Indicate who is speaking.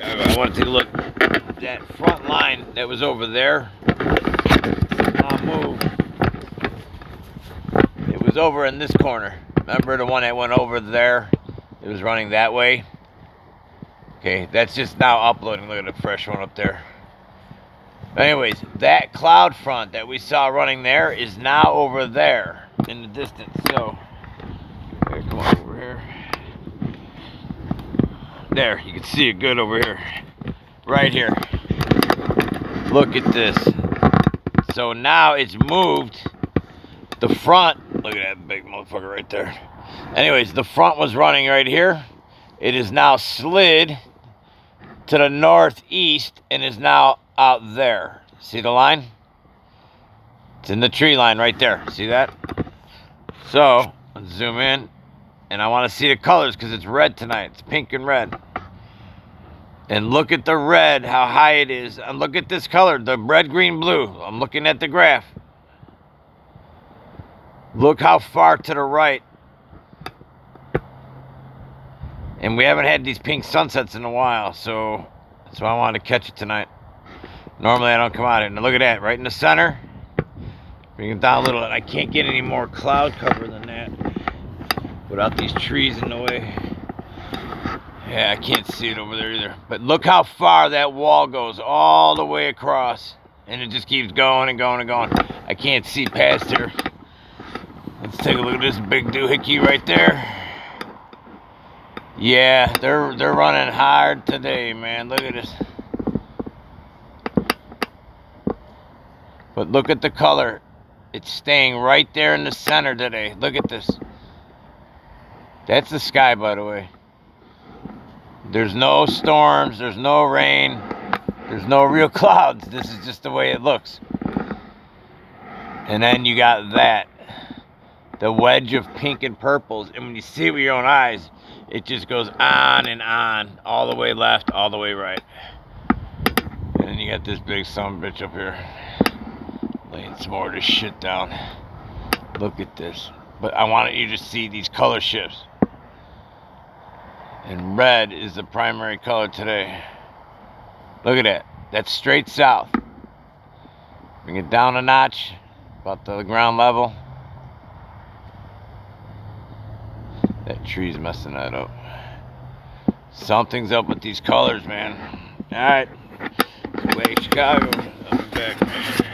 Speaker 1: I want to take a look. That front line that was over there, now move. It was over in this corner. Remember the one that went over there? It was running that way. Okay, that's just now uploading. Look at the fresh one up there. Anyways, that cloud front that we saw running there is now over there in the distance. So, here, come on over here. There, you can see it good over here. Right here. Look at this. So now it's moved. The front, look at that big motherfucker right there. Anyways, the front was running right here. It is now slid to the northeast and is now out there. See the line? It's in the tree line right there. See that? So, let's zoom in. And I want to see the colors because it's red tonight. It's pink and red. And look at the red, how high it is. And look at this color, the red, green, blue. I'm looking at the graph. Look how far to the right. And we haven't had these pink sunsets in a while, so that's why I wanted to catch it tonight. Normally I don't come out here. Now look at that, right in the center. Bring it down a little. I can't get any more cloud cover than that without these trees in the way. Yeah, I can't see it over there either. But look how far that wall goes, all the way across. And it just keeps going and going and going. I can't see past here. Let's take a look at this big doohickey right there. Yeah, they're running hard today, man. Look at this. But look at the color. It's staying right there in the center today. Look at this. That's the sky, by the way. There's no storms, there's no rain, there's no real clouds. This is just the way it looks. And then you got that, the wedge of pink and purples. And when you see it with your own eyes, it just goes on and on, all the way left, all the way right. And then you got this big sumbitch up here, laying some more of this shit down. Look at this. But I wanted you to see these color shifts. And red is the primary color today. Look at that. That's straight south. Bring it down a notch, about the ground level. That tree's messing that up. Something's up with these colors, man. All right. Way Chicago. I'll be back.